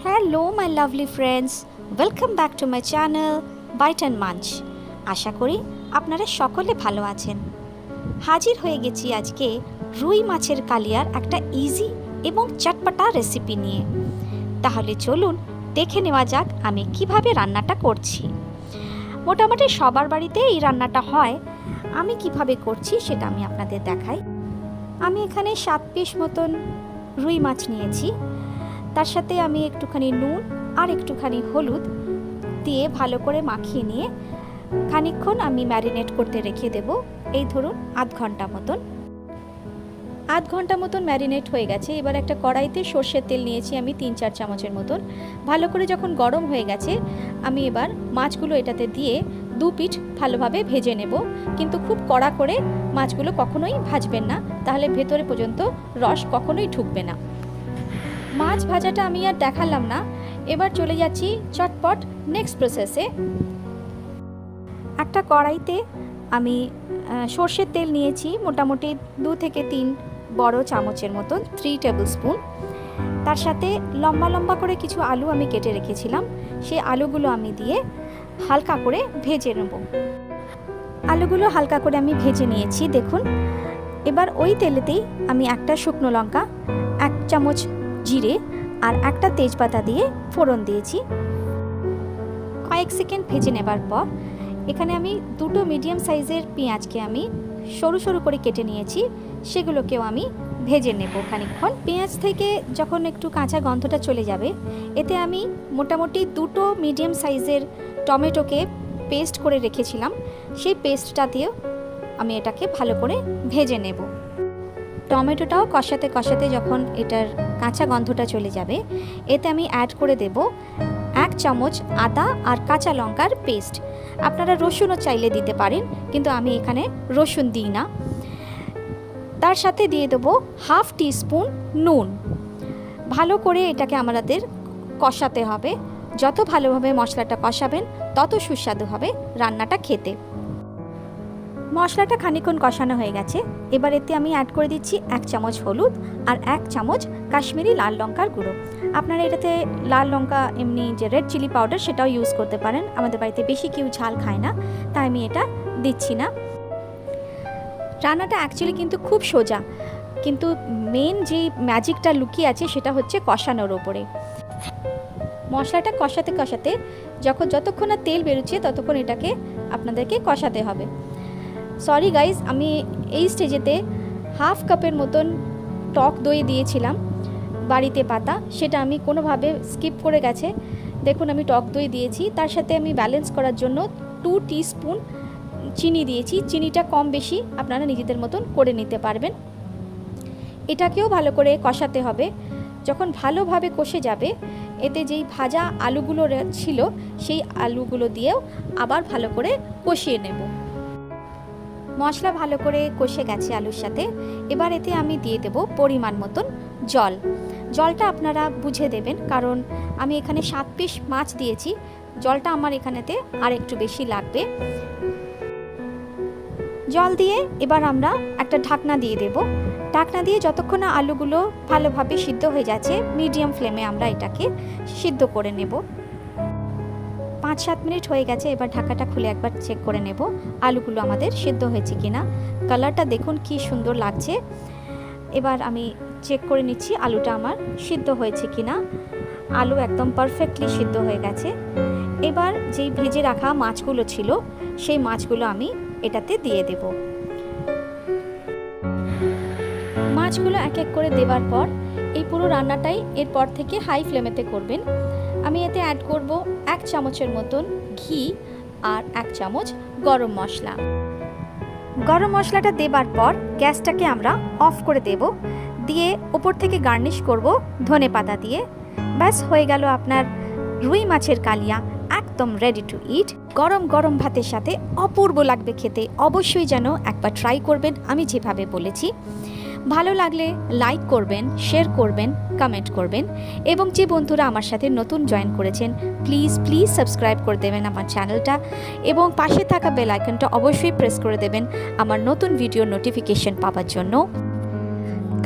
Hello my lovely friends, welcome back to my channel Bite and Munch. আশা করি আপনারা সকলে ভালো আছেন। হাজির হয়ে গেছি আজকে রুই মাছের কালিয়ার একটা ইজি এবং চটপটা রেসিপি নিয়ে। তাহলে চলুন দেখে নেওয়া যাক আমি কিভাবে রান্নাটা করছি। মোটামুটি সবার বাড়িতে এই রান্নাটা হয়, আমি কিভাবে করছি সেটা আমি আপনাদের দেখাই। আমি এখানে 7 পিস মতন রুই মাছ নিয়েছি। তার সাথে আমি একটুখানি নুন আর একটুখানি হলুদ দিয়ে ভালো করে মাখিয়ে নিয়ে খানিকক্ষণ আমি ম্যারিনেট করতে রেখে দেব। এই ধরুন আধ ঘন্টা মতন ম্যারিনেট হয়ে গেছে। এবার একটা কড়াইতে সর্ষের তেল নিয়েছি আমি 3-4 চামচের মতন। ভালো করে যখন গরম হয়ে গেছে আমি এবার মাছগুলো এটাতে দিয়ে 2 পিঠ ভালোভাবে ভেজে নেব। কিন্তু খুব কড়া করে মাছগুলো কখনোই ভাজবেন না, তাহলে ভেতরে পর্যন্ত রস কখনোই ঢুকবে না। মাছ ভাজাটা আমি আর দেখালাম না, এবার চলে যাচ্ছি চটপট নেক্সট প্রসেসে। একটা কড়াইতে আমি সর্ষের তেল নিয়েছি মোটামুটি 2 থেকে 3 বড় চামচের মতন, 3 টেবিল স্পুন। তার সাথে লম্বা লম্বা করে কিছু আলু আমি কেটে রেখেছিলাম, সেই আলুগুলো আমি দিয়ে হালকা করে ভেজে নেব। আলুগুলো হালকা করে আমি ভেজে নিয়েছি দেখুন। এবার ওই তেলেতেই আমি একটা শুকনো লঙ্কা, 1 চামচ জিরে আর একটা তেজপাতা দিয়ে ফোড়ন দিয়েছি। কয়েক সেকেন্ড ভেজে নেবার পর এখানে আমি 2টো মিডিয়াম সাইজের পেঁয়াজকে আমি সরু সরু করে কেটে নিয়েছি, সেগুলোকেও আমি ভেজে নেব খানিকক্ষণ। পেঁয়াজ থেকে যখন একটু কাঁচা গন্ধটা চলে যাবে, এতে আমি মোটামুটি 2টো মিডিয়াম সাইজের টমেটোকে পেস্ট করে রেখেছিলাম, সেই পেস্টটা দিয়েও আমি এটাকে ভালো করে ভেজে নেব। টমেটোটাও কষাতে কষাতে যখন এটার কাঁচা গন্ধটা চলে যাবে, এতে আমি অ্যাড করে দেব 1 চামচ আদা আর কাঁচা লঙ্কার পেস্ট। আপনারা রসুনও চাইলে দিতে পারেন, কিন্তু আমি এখানে রসুন দিই না। তার সাথে দিয়ে দেবো 1/2 টিস্পুন নুন। ভালো করে এটাকে আমাদের কষাতে হবে। যত ভালোভাবে মশলাটা কষাবেন তত সুস্বাদু হবে রান্নাটা খেতে। মশলাটা খানিকক্ষণ কষানো হয়ে গেছে, এবার এতে আমি অ্যাড করে দিচ্ছি 1 চামচ হলুদ আর 1 চামচ কাশ্মীরি লাল লঙ্কার গুঁড়ো। আপনারা এটাতে লাল লঙ্কা এমনি যে রেড চিলি পাউডার সেটাও ইউজ করতে পারেন। আমাদের বাড়িতে বেশি কেউ ঝাল খায় না, তাই আমি এটা দিচ্ছি না। রান্নাটা অ্যাকচুয়ালি কিন্তু খুব সোজা, কিন্তু মেন যে ম্যাজিকটা লুকিয়ে আছে সেটা হচ্ছে কষানোর ওপরে। মশলাটা কষাতে কষাতে যতক্ষণ না তেল বেরোচ্ছে ততক্ষণ এটাকে আপনাদেরকে কষাতে হবে। সরি গাইজ, আমি এই স্টেজেতে 1/2 কাপের মতন টক দই দিয়েছিলাম বাড়িতে পাতা, সেটা আমি কোনোভাবে স্কিপ করে গেছে। দেখুন আমি টক দই দিয়েছি, তার সাথে আমি ব্যালেন্স করার জন্য 2 টিস্পুন চিনি দিয়েছি। চিনিটা কম বেশি আপনারা নিজেদের মতন করে নিতে পারবেন। এটাকেও ভালো করে কষাতে হবে। যখন ভালোভাবে কষে যাবে, এতে যেই ভাজা আলুগুলো ছিল সেই আলুগুলো দিয়েও আবার ভালো করে কষিয়ে নেব। মশলা ভালো করে কষে গেছে আলুর সাথে। এবার এতে আমি দিয়ে দেব পরিমাণ মতন জল। জলটা আপনারা বুঝে দেবেন, কারণ আমি এখানে 7 পিস মাছ দিয়েছি, জলটা আমার এখানেতে আর একটু বেশি লাগবে। জল দিয়ে এবার আমরা একটা ঢাকনা দিয়ে দেব। ঢাকনা দিয়ে যতক্ষণ না আলুগুলো ভালোভাবে সিদ্ধ হয়ে যাচ্ছে, মিডিয়াম ফ্লেমে আমরা এটাকে সিদ্ধ করে নেব। 5-7 মিনিট হয়ে গেছে, এবার ঢাকাটা খুলে একবার চেক করে নেব আলুগুলো আমাদের সিদ্ধ হয়েছে কিনা। কালারটা দেখুন কি সুন্দর লাগছে। এবার আমি চেক করে নিচ্ছি আলুটা আমার সিদ্ধ হয়েছে কিনা। আলু একদম পারফেক্টলি সিদ্ধ হয়ে গেছে। এবার যেই ভেজে রাখা মাছগুলো ছিল সেই মাছগুলো আমি এটাতে দিয়ে দেব। মাছগুলো এক এক করে দেওয়ার পর এই পুরো রান্নাটাই এরপর থেকে হাই ফ্লেমেতে করবেন। আমি এতে অ্যাড করব 1 চামচের মতন ঘি আর 1 চামচ গরম মশলা। গরম মশলাটা দেবার পর গ্যাসটাকে আমরা অফ করে দেব, দিয়ে ওপর থেকে গার্নিশ করব ধনেপাতা দিয়ে। ব্যাস হয়ে গেল আপনার রুই মাছের কালিয়া, একদম রেডি টু ইট। গরম গরম ভাতের সাথে অপূর্ব লাগবে খেতে। অবশ্যই যেন একবার ট্রাই করবেন আমি যেভাবে বলেছি। ভালো লাগলে লাইক করবেন, শেয়ার করবেন, কমেন্ট করবেন, এবং যে বন্ধুরা আমার সাথে নতুন জয়েন করেছেন প্লিজ সাবস্ক্রাইব করে দেবেন আমার চ্যানেলটা, এবং পাশে থাকা বেল আইকনটা অবশ্যই প্রেস করে দেবেন আমার নতুন ভিডিও নোটিফিকেশন পাওয়ার জন্য।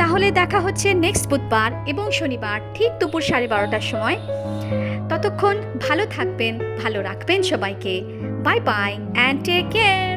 তাহলে দেখা হচ্ছে নেক্সট বুধবার এবং শনিবার ঠিক দুপুর 12:30টার সময়। ততক্ষণ ভালো থাকবেন, ভালো রাখবেন সবাইকে। Bye bye and take care.